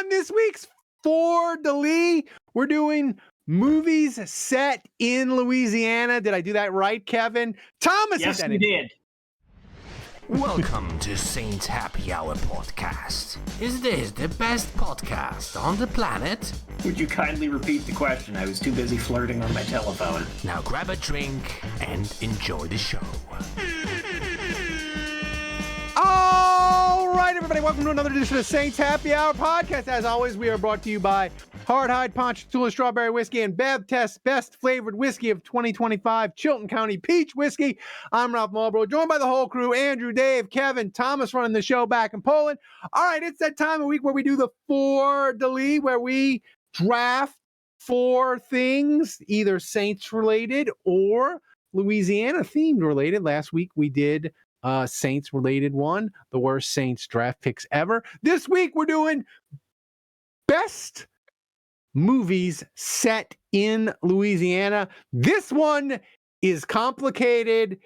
on this week's For the Lee, we're doing movies set in Louisiana. Did I do that right, Kevin? Thomas, yes, you did. Welcome to Saints Happy Hour podcast. Is this the best podcast on the planet? Would you kindly repeat the question? I was too busy flirting on my telephone. Now grab a drink and enjoy the show. All right, everybody, welcome to another edition of Saints Happy Hour podcast. As always, we are brought to you by Hardhide Ponchatoula Strawberry Whiskey and Bev Test Best Flavored Whiskey of 2025, Chilton County Peach Whiskey. I'm Ralph Marlboro, joined by the whole crew, Andrew, Dave, Kevin, Thomas running the show back in Poland. All right, it's that time of week where we do the For the Lee, where we draft four things, either Saints related or Louisiana themed related. Last week we did Saints related one, the worst Saints draft picks ever. This week we're doing best movies set in Louisiana. This one is complicated,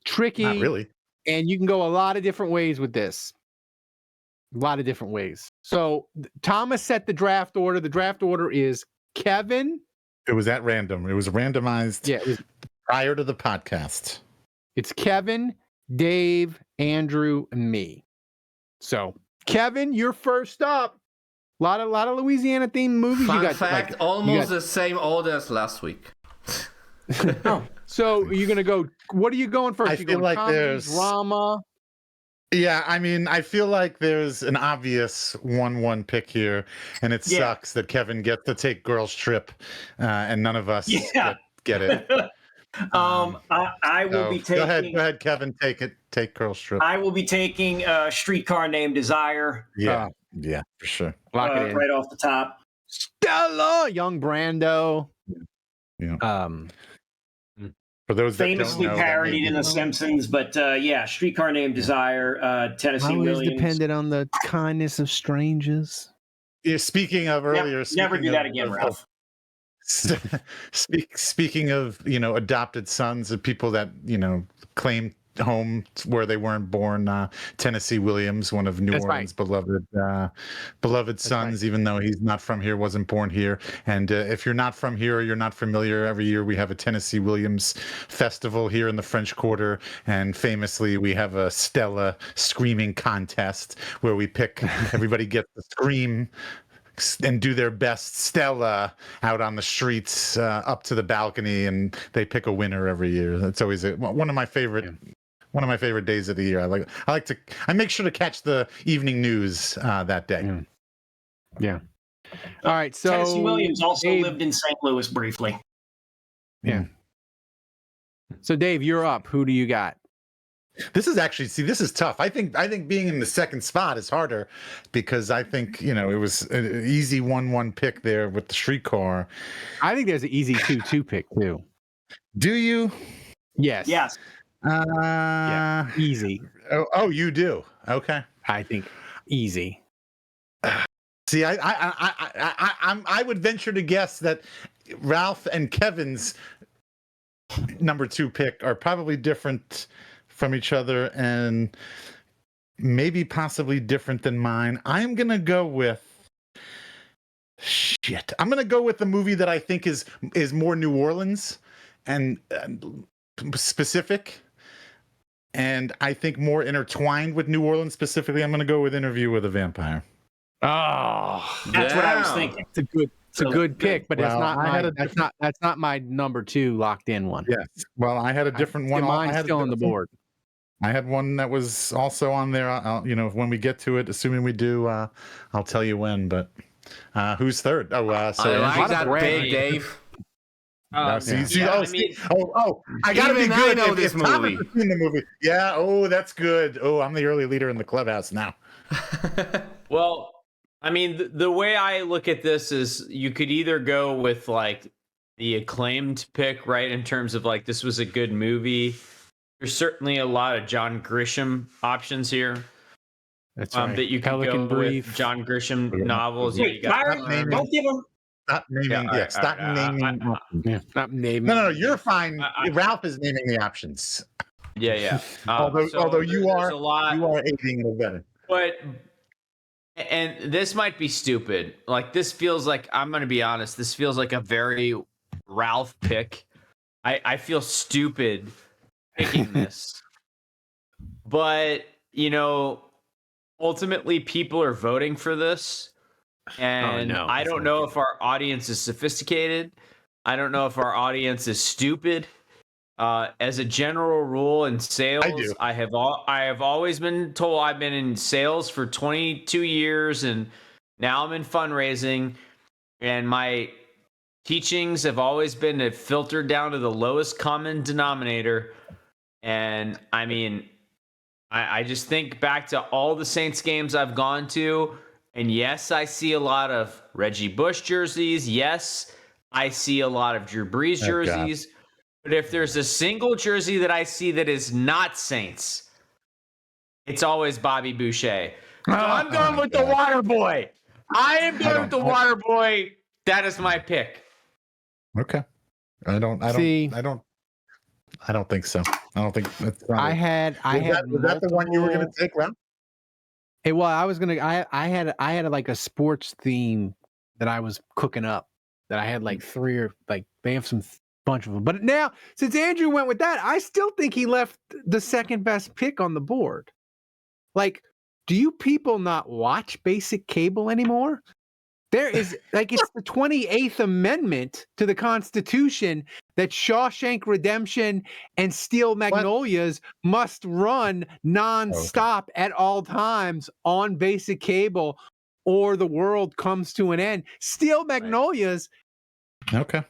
tricky. Not really. And you can go a lot of different ways with this. A lot of different ways. So Thomas set the draft order. The draft order is Kevin. It was at random. It was randomized prior to the podcast. It's Kevin, Dave, Andrew, and me. So Kevin, you're first up. A lot of Louisiana themed movies. Fun you got fact, almost the same order as last week. So you're gonna go. What are you going first? I feel like comedy, there's drama. Yeah, I mean, I feel like there's an obvious 1-1 pick here, and it sucks that Kevin gets to take Girls Trip, and none of us get it. I will be taking. Go ahead, Kevin. Take it. Take Girls Trip. I will be taking Streetcar Named Desire. Yeah, for sure. Lock it in. Right off the top. Stella, young Brando. Yeah. For those that famously don't know, parodied in The Simpsons, but Streetcar Named Desire, Tennessee Williams. Always depended on the kindness of strangers. Yeah, speaking of earlier, never do that again, Ralph. Speaking of adopted sons of people that claim home where they weren't born, Tennessee Williams, one of New Orleans' beloved sons, even though he's not from here, wasn't born here. And if you're not from here or you're not familiar, every year we have a Tennessee Williams festival here in the French Quarter, and famously we have a Stella screaming contest where we pick everybody gets to scream and do their best Stella out on the streets, up to the balcony, and they pick a winner every year. That's always one of my favorite. One of my favorite days of the year. I make sure to catch the evening news that day. Yeah. All right. So Tennessee Williams also lived in St. Louis briefly. Yeah. So Dave, you're up. Who do you got? This is tough. I think being in the second spot is harder because I think it was an easy 1-1 pick there with the Streetcar. I think there's an easy 2-2 pick too. Do you? Yes. Yes. Easy. Oh, you do. Okay. I think easy. See, I would venture to guess that Ralph and Kevin's number 2 pick are probably different from each other and maybe possibly different than mine. I'm gonna go with I'm gonna go with the movie that I think is more New Orleans and specific. And I think more intertwined with New Orleans specifically. I'm going to go with Interview with a Vampire. Oh, that's what I was thinking. It's a good pick, but that's not my number 2 locked in one. Yes. Well, I had a different one. Mine's still on the board. I had one that was also on there. When we get to it, assuming we do, I'll tell you when. But who's third? I like that big, Dave. I gotta be good. I know this movie. In the movie. Yeah. Oh, that's good. Oh, I'm the early leader in the clubhouse now. Well, I mean, the way I look at this is you could either go with like the acclaimed pick, right? In terms of like, this was a good movie. There's certainly a lot of John Grisham options here. That's right. That you can Pelican go Brief. with John Grisham novels. Wait, don't give him. Stop naming. Stop naming. Stop naming. No, you're fine. Ralph is naming the options. Yeah. Although you are aiding and abetting. But and this might be stupid. Like this feels like, I'm going to be honest, this feels like a very Ralph pick. I feel stupid picking this. But, ultimately people are voting for this. And I don't know if our audience is sophisticated. I don't know if our audience is stupid. As a general rule in sales, I have always been told, I've been in sales for 22 years and now I'm in fundraising, and my teachings have always been to filter down to the lowest common denominator. And I mean, I just think back to all the Saints games I've gone to, and yes, I see a lot of Reggie Bush jerseys. Yes, I see a lot of Drew Brees jerseys. But if there's a single jersey that I see that is not Saints, it's always Bobby Boucher. So I'm going with the Water Boy. I am going with the Water Boy. That is my pick. Okay. I don't think so. I don't think that's was that the one you were going to take, Rob? I had like a sports theme that I was cooking up, that I had like three, or like they have some bunch of them. But now, since Andrew went with that, I still think he left the second best pick on the board. Like, do you people not watch basic cable anymore? There is, like, it's the 28th Amendment to the Constitution that Shawshank Redemption and Steel Magnolias must run nonstop at all times on basic cable, or the world comes to an end. Steel Magnolias,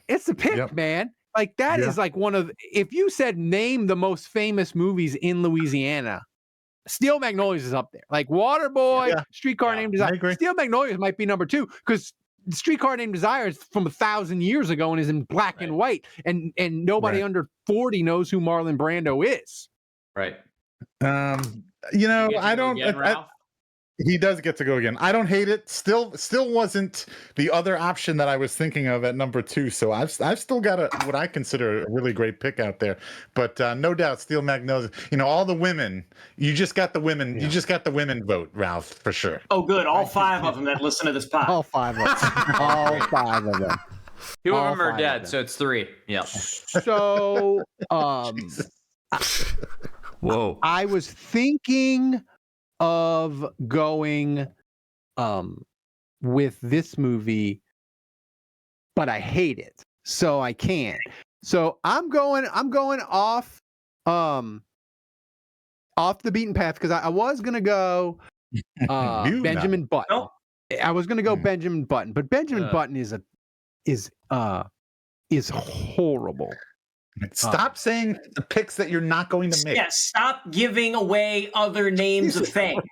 it's the pick, man. Like, that is like one of, if you said name the most famous movies in Louisiana, Steel Magnolias is up there. Like Waterboy, Streetcar Named Desire. Steel Magnolias might be number 2, because Streetcar Named Desire is from 1,000 years ago and is in black and white, and nobody under 40 knows who Marlon Brando is. Right. I don't. He does get to go again. I don't hate it. Still wasn't the other option that I was thinking of at number 2. So I've still got what I consider a really great pick out there. But no doubt, Steel Magnolias. All the women. You just got the women. Yeah. You just got the women vote, Ralph, for sure. Oh, good. All 5 of them that listen to this podcast. All 5 of them. All 5 of them. 2 of them are dead, so it's 3. Yeah. So, whoa. I was thinking of going with this movie, but I hate it, so I can't. So I'm going off the beaten path, because I was gonna go Benjamin Button. Oh. I was gonna go Benjamin Button, but Benjamin Button is horrible. Stop saying the picks that you're not going to make. Yeah, stop giving away other names of things.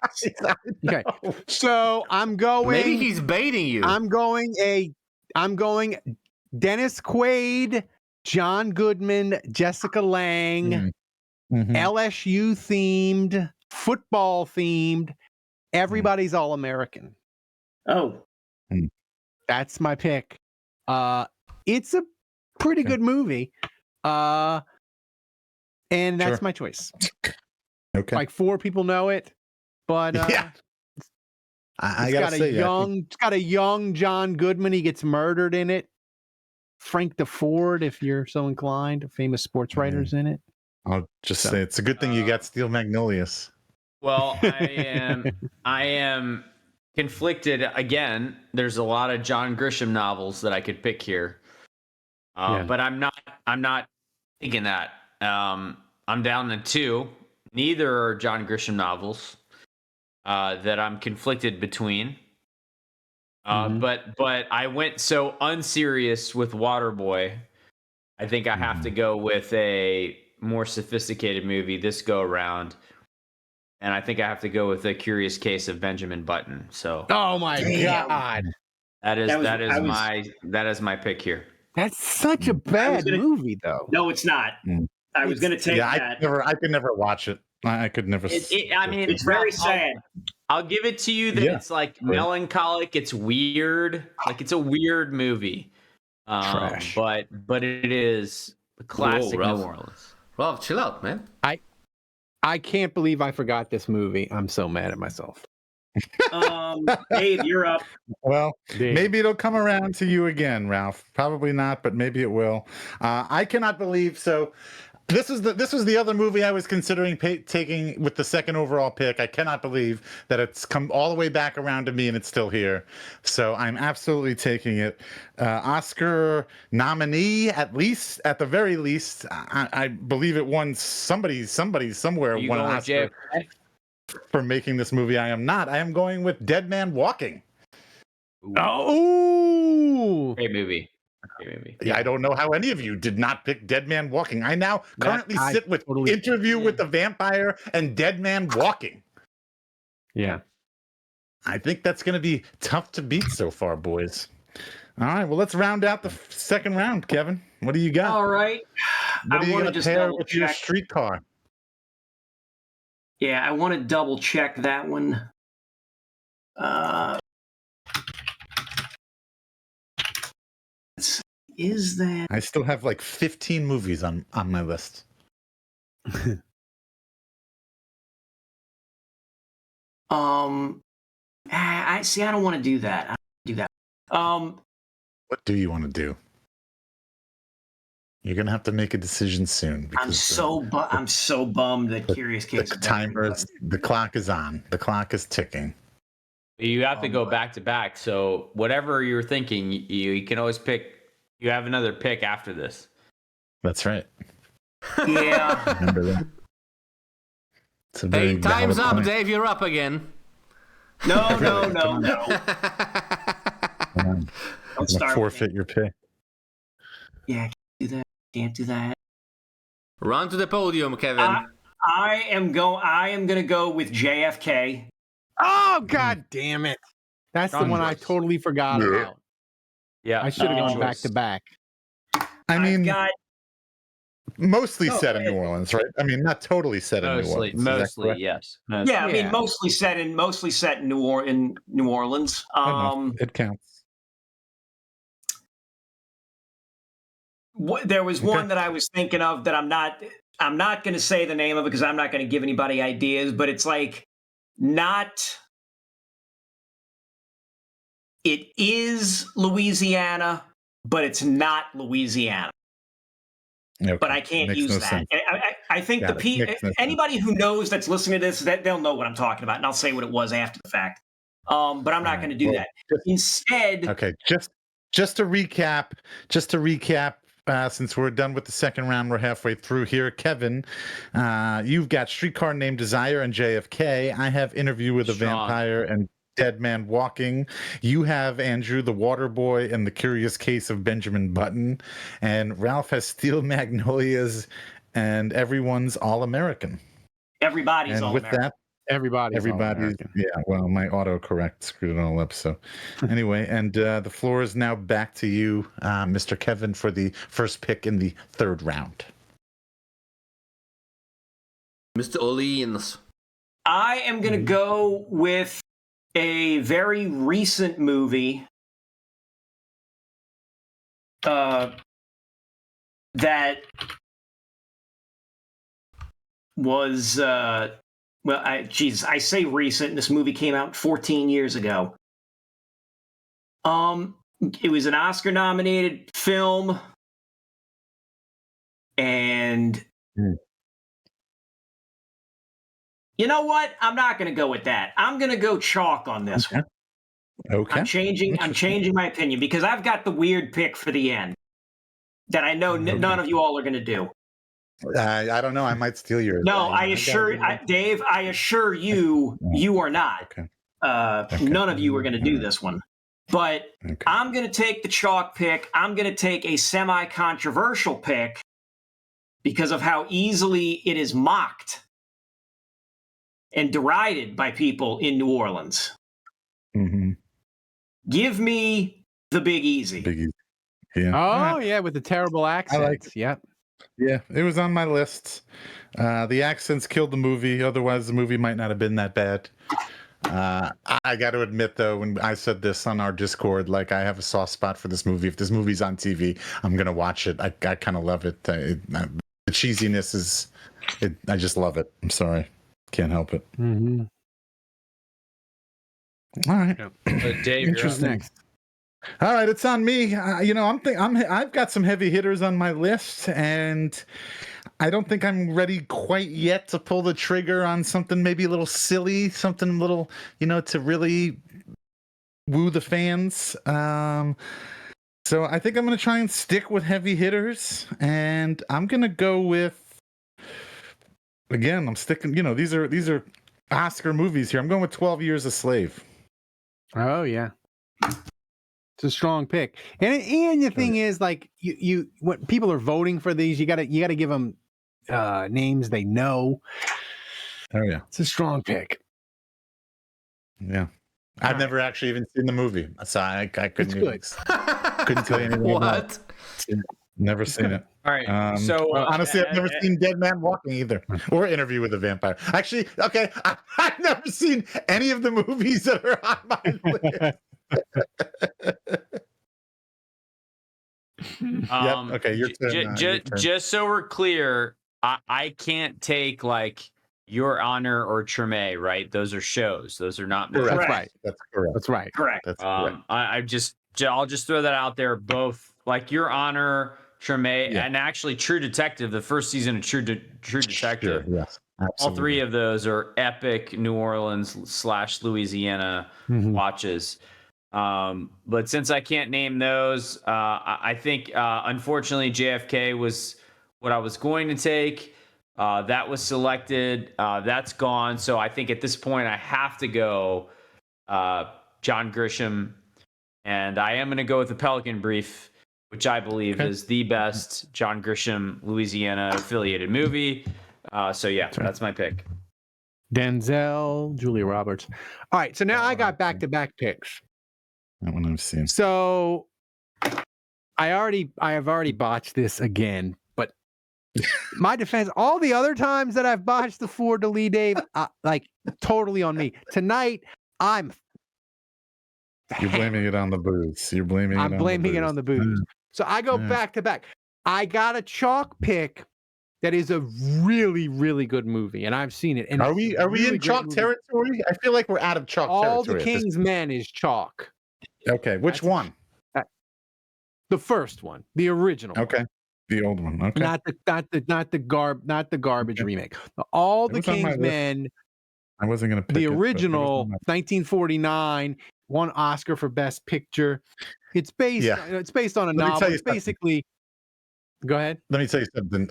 Okay, so I'm going. Maybe he's baiting you. I'm going Dennis Quaid, John Goodman, Jessica Lange, LSU themed, football themed. Everybody's All American. Oh, that's my pick. It's a pretty good movie. And that's my choice. Okay. Like 4 people know it, but I gotta say, it's got a young John Goodman. He gets murdered in it. Frank DeFord, if you're so inclined, famous sports writers in it. I'll just say it's a good thing you got Steel Magnolias. Well, I am conflicted again. There's a lot of John Grisham novels that I could pick here. But I'm not thinking that. I'm down to 2. Neither are John Grisham novels that I'm conflicted between. But I went so unserious with Waterboy. I think I have to go with a more sophisticated movie this go around. And I think I have to go with A Curious Case of Benjamin Button. So oh my God. That is my pick here. That's such a bad movie, though. No, it's not. I was going to take that. I could never watch it. I could never. It's very sad. I'll give it to you that it's like melancholic. It's weird. Like, it's a weird movie. Trash. But it is a classic New Orleans. Rob, chill out, man. I can't believe I forgot this movie. I'm so mad at myself. Dave, you're up. Well, Dave. maybe it'll come around to you again, Ralph. Probably not, but maybe it will. I cannot believe so. This was the other movie I was considering taking with the second overall pick. I cannot believe that it's come all the way back around to me and it's still here. So I'm absolutely taking it. Oscar nominee, at the very least. I believe it won somebody somewhere You won an going with Oscar JFK? for making this movie. I am not. I am going with Dead Man Walking. Oh, Great movie. Great movie. Yeah, I don't know how any of you did not pick Dead Man Walking. I now currently I sit with totally- Interview with the Vampire and Dead Man Walking. yeah. I think that's going to be tough to beat so far, boys. All right, well, let's round out the second round, Kevin. What do you got? All right. What are I you want to going to just pair double with your check. streetcar? Yeah, I want to double check that one. Is that? I still have like 15 movies on my list. I see. I don't want to do that. I don't do that. What do you want to do? You're going to have to make a decision soon. I'm so bummed that Curious Case The of timer Benjamin is, the clock is on. The clock is ticking. You have to go back to back. So whatever you're thinking, you can always pick. You have another pick after this. That's right. Button. Yeah. Remember that. It's a very Hey, time's valid up, point. Dave. You're up again. No. I'm Don't gonna start. forfeit your pick. Yeah, can't do that. Run to the podium, Kevin. I am gonna go with JFK. Oh, god damn it. That's the Strong one I choice. totly forgot Yeah. about. Yeah, I should have gone choice. back to back. I mean, I've got mostly No, set go in New ahead. Orleans, right? I mean, not totally set in New Mostly, Orleans. Is that mostly, correct? yes. yeah. I mean, Yeah. mostly set in New Orleans. Enough. It counts. There was Okay. one that I was thinking of that I'm not going to say the name of it because I'm not going to give anybody ideas, but it's like not. It is Louisiana, but it's not Louisiana. Okay. But I can't Makes use no that. sense. I think Got it. Makes no sense. anybody who knows that's listening to this, that they'll know what I'm talking about, and I'll say what it was after the fact. But I'm not going to do Well, that. just- Instead, Okay, just to recap, since we're done with the second round, we're halfway through here. Kevin, you've got Streetcar Named Desire and JFK. I have Interview with a Strong. Vampire and Dead Man Walking. You have Andrew, The Water Boy, and The Curious Case of Benjamin Button. And Ralph has Steel Magnolias and Everyone's All American. everybody's And all with American. that, Everybody's everybody's yeah, well, my autocorrect screwed it all up. So anyway, and the floor is now back to you, Mr. Kevin, for the first pick in the third round. Mr. Orleans. I am going to go with a very recent movie that was I say recent. This movie came out 14 years ago. It was an Oscar-nominated film, and you know what? I'm not going to go with that. I'm going to go chalk on this one. Okay. I'm changing my opinion because I've got the weird pick for the end that I know none of you all are going to do. I don't know. I might steal yours. No, Dave, I assure you, you are not. Okay. None of you are going to do this one. But Okay. I'm going to take the chalk pick. I'm going to take a semi-controversial pick because of how easily it is mocked and derided by people in New Orleans. Mm-hmm. Give me The Big Easy. Biggie. Yeah. Oh, yeah, with the terrible accents. Yep. Yeah, it was on my list. The accents killed the movie. Otherwise, the movie might not have been that bad. I got to admit, though, when I said this on our Discord, like, I have a soft spot for this movie. If this movie's on TV, I'm going to watch it. I kind of love it. The cheesiness is, I just love it. I'm sorry. Can't help it. Mm-hmm. All right. Dave, you're up. Interesting. Next. All right, it's on me. I've got some heavy hitters on my list, and I don't think I'm ready quite yet to pull the trigger on something maybe a little silly, something a little, to really woo the fans. So I think I'm going to try and stick with heavy hitters, and I'm going to go with, again, I'm sticking, these are Oscar movies here. I'm going with 12 Years a Slave. Oh yeah. It's a strong pick, and the thing is, like you when people are voting for these, you gotta give them names they know. Oh yeah, it's a strong pick. Yeah, I've never actually even seen the movie, so I couldn't even, couldn't tell you anything about it. Never seen it. All right. So honestly, I've never seen Dead Man Walking either, or Interview with a Vampire. Actually, okay, I've never seen any of the movies that are on my list. Okay, your turn. Just so we're clear, I can't take like Your Honor or Treme, right? Those are shows. Those are not movies. That's right. That's correct. That's right. Correct. That's correct. I'll just throw that out there. Both like Your Honor, Treme, and actually True Detective. The first season of True Detective. Sure, yes. Absolutely. All three of those are epic New Orleans / Louisiana watches. But since I can't name those, I think unfortunately JFK was what I was going to take. That was selected. That's gone. So I think at this point I have to go John Grisham, and I am going to go with the Pelican Brief, which I believe is the best John Grisham Louisiana affiliated movie. So yeah, that's my pick. Denzel, Julia Roberts. All right, so now I got back-to-back picks. That one I've seen. So I have already botched this again, but my defense, all the other times that I've botched the Fleur de Lis, Dave, like totally on me. Tonight, You're blaming it on the booze. I'm blaming it on the booze. So I go back to back. I got a chalk pick that is a really, really good movie, and I've seen it. And are we in chalk territory? I feel like we're out of chalk territory. All the King's Men is chalk. Okay, which one? The first one, the original. Okay, the old one. Okay, not the garbage remake. All the King's Men. I wasn't going to pick the original, 1949, won Oscar for Best Picture. It's based. It's based on a novel. It's basically. Go ahead. Let me tell you something.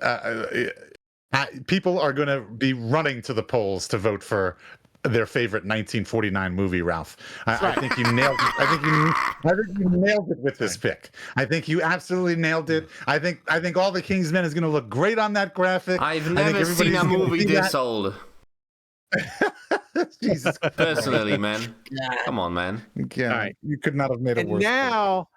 People are going to be running to the polls to vote for their favorite 1949 movie, Ralph. I think you nailed it. I think you nailed it with this pick. I think you absolutely nailed it. I think all the King's Men is going to look great on that graphic. I've never seen a movie this old. Jesus. Personally, man. Come on, man. Yeah, all right. You could not have made it worse. Now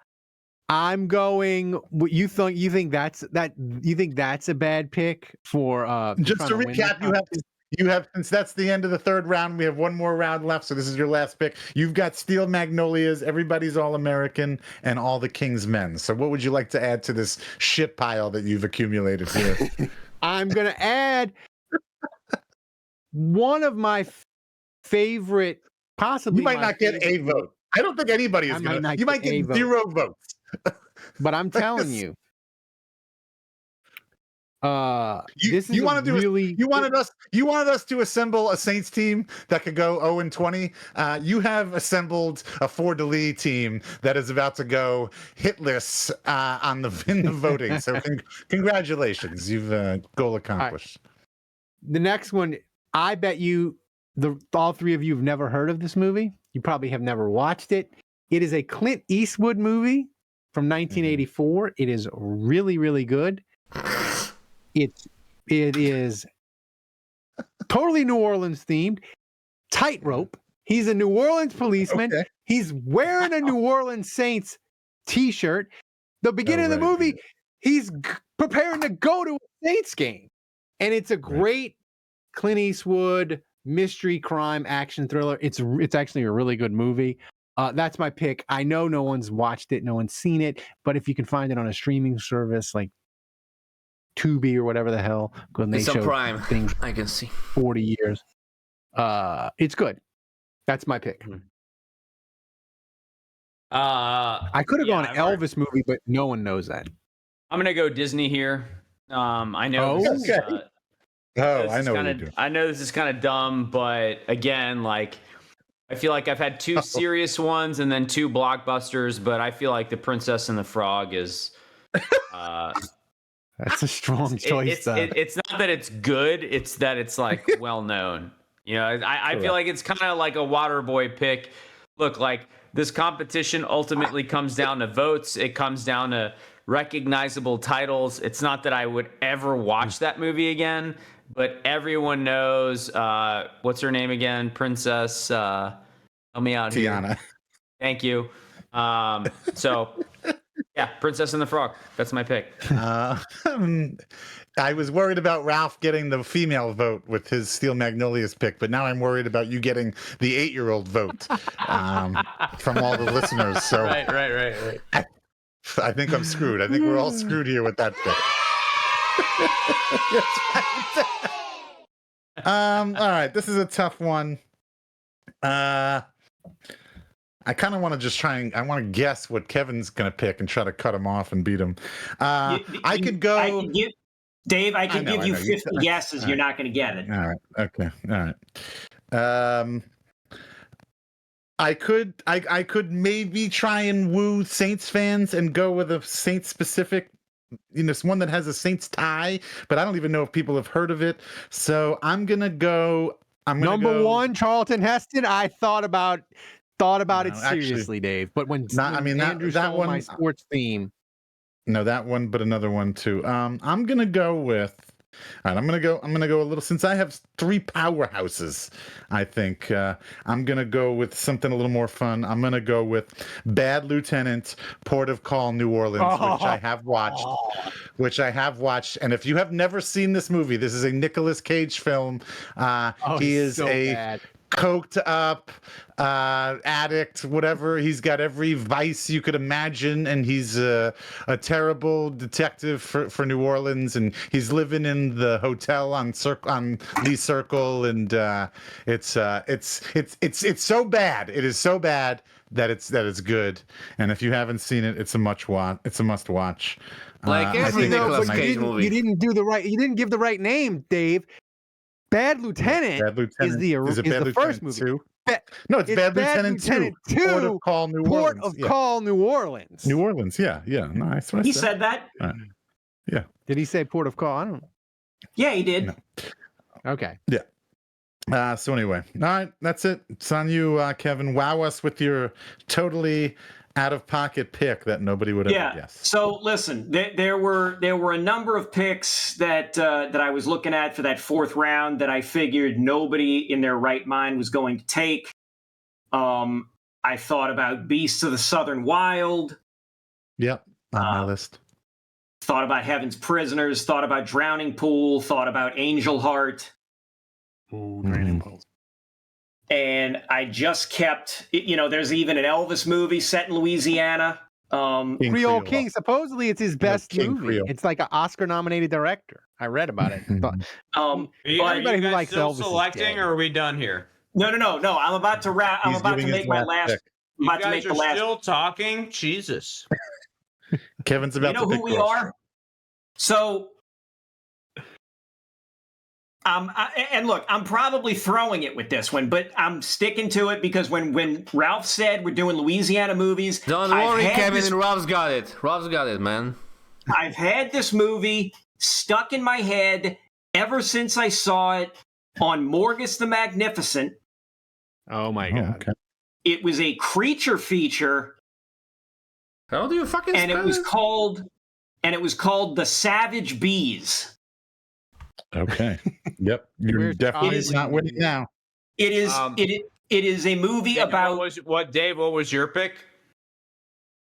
I'm going. You think that's a bad pick for? Just to recap, you have since that's the end of the third round. We have one more round left, so this is your last pick. You've got Steel Magnolias, Everybody's All American, and All the King's Men. So, what would you like to add to this shit pile that you've accumulated here? I'm going to add one of my favorite, possibly. You might not get a vote. I don't think anybody is going to. You might get 0 votes. But I'm telling you. You wanted us to assemble a Saints team that could go 0-20. You have assembled a Fleur de Lis team that is about to go hitless in the voting. So congratulations, you've goal accomplished. Right. The next one, I bet you all three of you have never heard of this movie. You probably have never watched it. It is a Clint Eastwood movie from 1984. It is really, really good. It is totally New Orleans themed. Tightrope. He's a New Orleans policeman. Okay. He's wearing a New Orleans Saints t-shirt. The beginning of the movie, he's preparing to go to a Saints game. And it's a great Clint Eastwood mystery crime action thriller. It's actually a really good movie. That's my pick. I know no one's watched it, no one's seen it, but if you can find it on a streaming service like Tubi or whatever the hell, when they show Prime things, I can see 40 years. It's good. That's my pick. I could have gone Elvis movie, but no one knows that. I'm gonna go Disney here. I know. Oh, this is, I know what you're doing. I know this is kind of dumb, but again, like, I feel like I've had two serious ones and then two blockbusters, but I feel like The Princess and the Frog is. That's a strong choice. It's not that it's good; it's that it's like well known. You know, I feel like it's kind of like a Waterboy pick. Look, like this competition ultimately comes down to votes. It comes down to recognizable titles. It's not that I would ever watch that movie again, but everyone knows what's her name again? Princess. Help me out Tiana. here. Thank you. So, yeah, Princess and the Frog. That's my pick. I was worried about Ralph getting the female vote with his Steel Magnolias pick, but now I'm worried about you getting the 8-year-old vote from all the listeners. So Right. I think I'm screwed. I think we're all screwed here with that pick. All right, this is a tough one. I kind of want to just I want to guess what Kevin's going to pick and try to cut him off and beat him. I could go. Dave, I can give you 50 guesses. Right. You're not going to get it. All right. Okay. All right. I could maybe try and woo Saints fans and go with a Saints specific, one that has a Saints tie, but I don't even know if people have heard of it. So I'm gonna go. Number one, Charlton Heston. I thought about it seriously, Dave. But when Andrew stole my sports theme. No, that one, but another one too. I'm gonna go with. All right, I'm gonna go a little. Since I have 3 powerhouses, I think I'm gonna go with something a little more fun. I'm gonna go with Bad Lieutenant, Port of Call, New Orleans, which I have watched. And if you have never seen this movie, this is a Nicolas Cage film. He is so bad. Coked up addict, whatever. He's got every vice you could imagine, and he's a terrible detective for New Orleans, and he's living in the hotel on Lee Circle, and it's so bad. It is so bad that it's good. And if you haven't seen it, it's a must watch. Like every Nicolas Cage movie. You didn't give the right name, Dave. Bad Lieutenant is the first movie. No, it's Bad Lieutenant 2. Port of Call, New Orleans. Port of Call, New Orleans. New Orleans, yeah. No, that's what I said. He said that? Yeah. Did he say Port of Call? I don't know. Yeah, he did. No. Okay. Yeah. So anyway, all right, that's it. It's on you, Kevin. Wow us with your totally out-of-pocket pick that nobody would ever guess. So listen, there were a number of picks that I was looking at for that 4th round that I figured nobody in their right mind was going to take. I thought about Beasts of the Southern Wild. Yep, on my list. Thought about Heaven's Prisoners. Thought about Drowning Pool. Thought about Angel Heart. Ooh, Drowning Pool. And I just kept, there's even an Elvis movie set in Louisiana. Creole King. Supposedly it's his best movie. Creole. It's like an Oscar-nominated director. I read about it. But everybody who likes still Elvis selecting, or are we done here? No. I'm about to wrap. I'm about to make my last. Pick. You guys are still talking? Jesus. Kevin's about to pick. You know who we are? So. And look, I'm probably throwing it with this one, but I'm sticking to it because when Ralph said we're doing Louisiana movies, don't worry, Kevin. Ralph's got it. Ralph's got it, man. I've had this movie stuck in my head ever since I saw it on Morgus the Magnificent. Oh my God! Okay. It was a creature feature. How do you fucking spell it? And it was called The Savage Bees. Okay. Yep. You're definitely not winning now. It is. It is a movie about. Dave? What was your pick?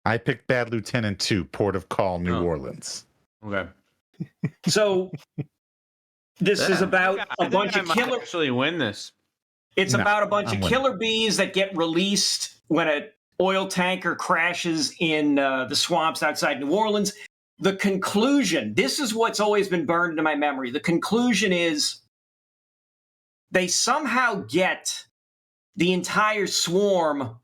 I picked Bad Lieutenant 2, Port of Call, New Orleans. Okay. So this is about a bunch of killer. Actually, win this. It's about a bunch of killer bees that get released when an oil tanker crashes in the swamps outside New Orleans. The conclusion, this is what's always been burned into my memory. The conclusion is they somehow get the entire swarm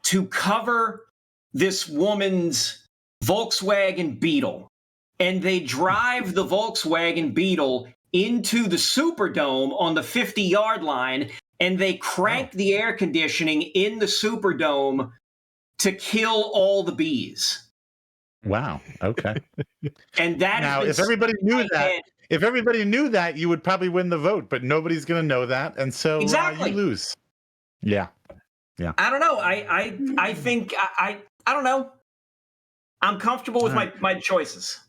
to cover this woman's Volkswagen Beetle. And they drive the Volkswagen Beetle into the Superdome on the 50-yard line, and they crank the air conditioning in the Superdome to kill all the bees. Wow. Okay. And that Now, has if been everybody stuck in knew my that, head. if everybody knew that, you would probably win the vote, but nobody's going to know that, and so Exactly. you lose. Yeah. I don't know. I think I don't know. I'm comfortable with my choices.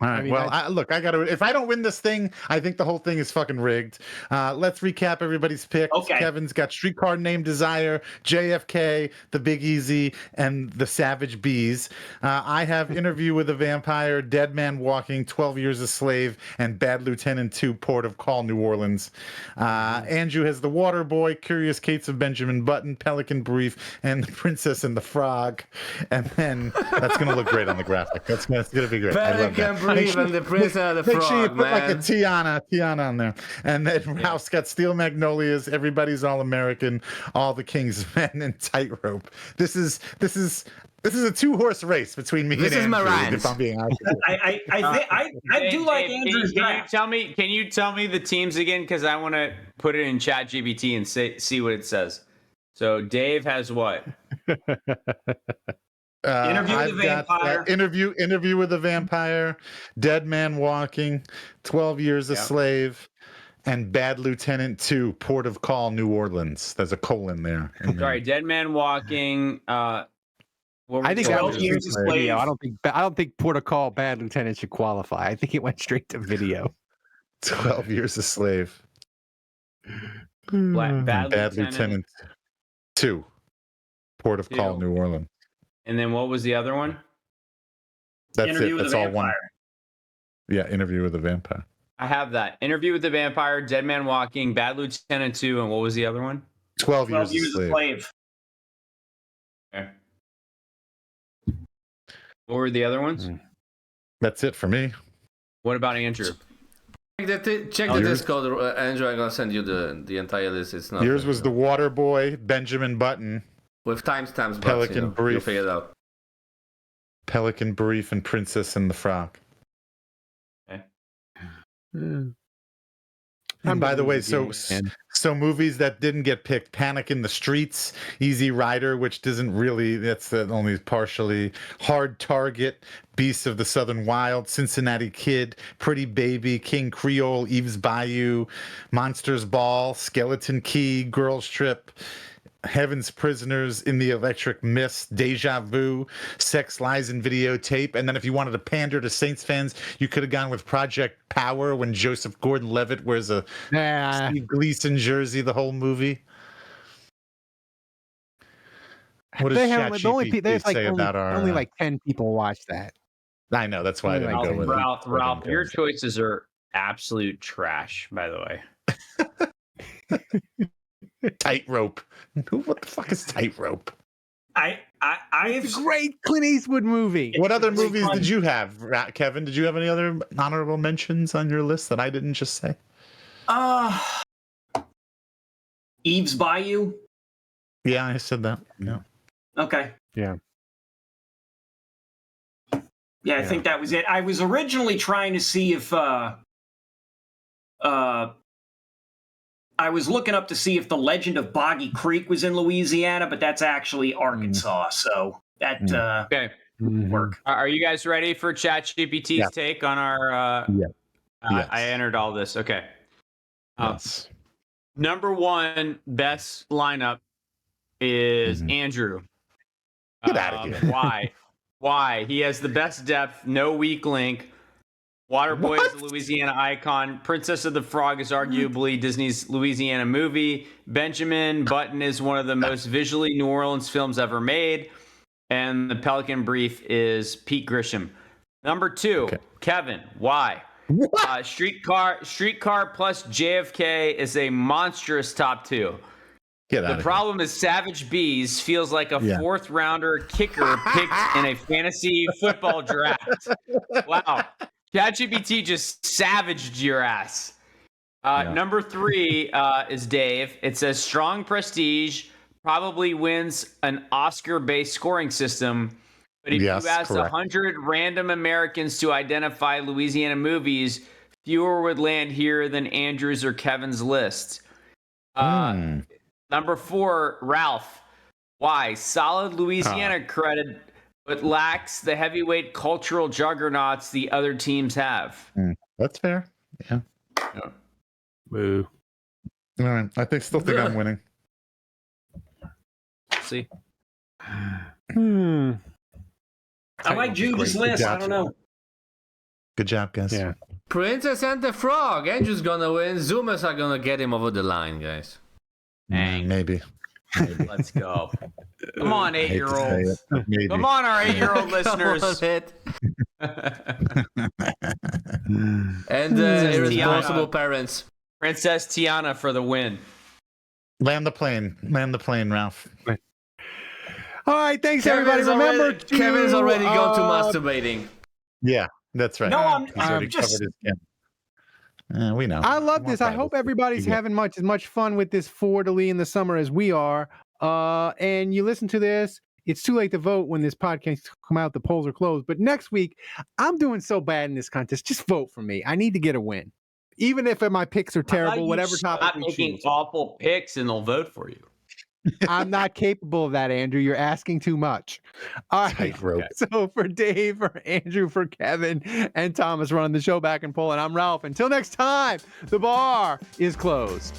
All right. I mean, well, look, I got to. If I don't win this thing, I think the whole thing is fucking rigged. Let's recap everybody's picks. Okay. Kevin's got Streetcar Named Desire, JFK, The Big Easy, and The Savage Bees. I have Interview with a Vampire, Dead Man Walking, 12 Years a Slave, and Bad Lieutenant 2, Port of Call, New Orleans. Andrew has The Water Boy, Curious Cates of Benjamin Button, Pelican Brief, and The Princess and the Frog. And then that's going to look great on the graphic. That's going to be great. I love that. Even the Prince and the Make sure you Frog, put like a man. Tiana on there. And then Ralph's got Steel Magnolias, Everybody's All American, All the King's Men, and Tightrope. This is a 2-horse race between me This and is my Andrew, rhymes. if I'm being honest. I do like Andrew's draft. Can you tell me the teams again? Because I want to put it in ChatGPT and see what it says. So Dave has what? Interview with I've the got, Vampire. Interview with the Vampire, Dead Man Walking, 12 Years a Slave, and Bad Lieutenant 2, Port of Call, New Orleans. There's a colon there. Sorry, Dead Man Walking. I think that was 12 Years a straight to video. Slave. I don't think Port of Call Bad Lieutenant should qualify. I think it went straight to video. 12 Years a Slave. Bad Lieutenant 2, Port of Call, New Orleans. And then what was the other one? That's Interview it. with That's the all one. Vampire. Yeah, Interview with the Vampire. I have that. Interview with the Vampire, Dead Man Walking, Bad Lieutenant 2, and what was the other one? 12 12 Years a Slave. Okay. What were the other ones? That's it for me. What about Andrew? Check the Discord, Andrew. I'm gonna send you the entire list. It's not Yours was The Water Boy, Benjamin Button, with timestamps. Pelican You'll Brief. figure it out. Pelican Brief, and Princess and the Frog. Okay. And by the way, so movies that didn't get picked: Panic in the Streets, Easy Rider, which doesn't really, that's only partially, Hard Target, Beasts of the Southern Wild, Cincinnati Kid, Pretty Baby, King Creole, Eve's Bayou, Monsters Ball, Skeleton Key, Girls Trip, Heaven's Prisoners, In the Electric Mist, Deja Vu, Sex, Lies, and Videotape. And then if you wanted to pander to Saints fans, you could have gone with Project Power when Joseph Gordon-Levitt wears a Steve Gleason jersey the whole movie. What does ChatGPT say about our... Only like 10 people watch that. I know, that's why I didn't go with it. Ralph, your choices are absolute trash, by the way. Tightrope. What the fuck is Tightrope? It's a great Clint Eastwood movie. What other movies did you have, Kevin? Did you have any other honorable mentions on your list that I didn't just say? Eve's Bayou. Yeah, I said that. Yeah. Okay. Yeah. Yeah, I think that was it. I was originally trying to see if I was looking up to see if the Legend of Boggy Creek was in Louisiana, but that's actually Arkansas. So that okay. Work. Are you guys ready for ChatGPT's take on our? Yes. I entered all this. Okay. Yes. Number one best lineup is Andrew. Get out of here. Why? Why? He has the best depth, no weak link. Waterboy is a Louisiana icon. Princess of the Frog is arguably Disney's Louisiana movie. Benjamin Button is one of the most visually New Orleans films ever made. And The Pelican Brief is Pete Grisham. Number two, Kevin. Why? Streetcar plus JFK is a monstrous top two. The problem is Savage Bees feels like a fourth rounder kicker picked in a fantasy football draft. Wow. ChatGPT just savaged your ass. Number three is Dave. It says strong prestige, probably wins an Oscar-based scoring system. But if Yes, you asked correct. 100 random Americans to identify Louisiana movies, fewer would land here than Andrew's or Kevin's list. Number 4, Ralph. Why? Solid Louisiana credit, but lacks the heavyweight cultural juggernauts the other teams have. That's fair. Yeah. Boo. All right. Still think I'm winning. See? I might do this list. I don't know. Good job, guys. Yeah. Princess and the Frog. Andrew's gonna win. Zoomers are gonna get him over the line, guys. Maybe. Let's go. Come on, I hate to say 8-year-olds. it, maybe. Come on, our 8-year-old listeners. And irresponsible parents. Princess Tiana for the win. Land the plane, Ralph. All right, thanks everybody. Remember, Kevin's already gone to masturbating. Yeah, that's right. No, He's already just. covered his skin. We know. I love this. I hope everybody's having as much fun with this Fleur de Lis in the summer as we are. And you listen to this. It's too late to vote when this podcast come out. The polls are closed. But next week, I'm doing so bad in this contest. Just vote for me. I need to get a win. Even if my picks are terrible, whatever topic we making choose. awful picks and they'll vote for you. I'm not capable of that, Andrew. You're asking too much. All right. Tightrope. So for Dave, for Andrew, for Kevin, and Thomas running the show back in Poland, I'm Ralph. Until next time, the bar is closed.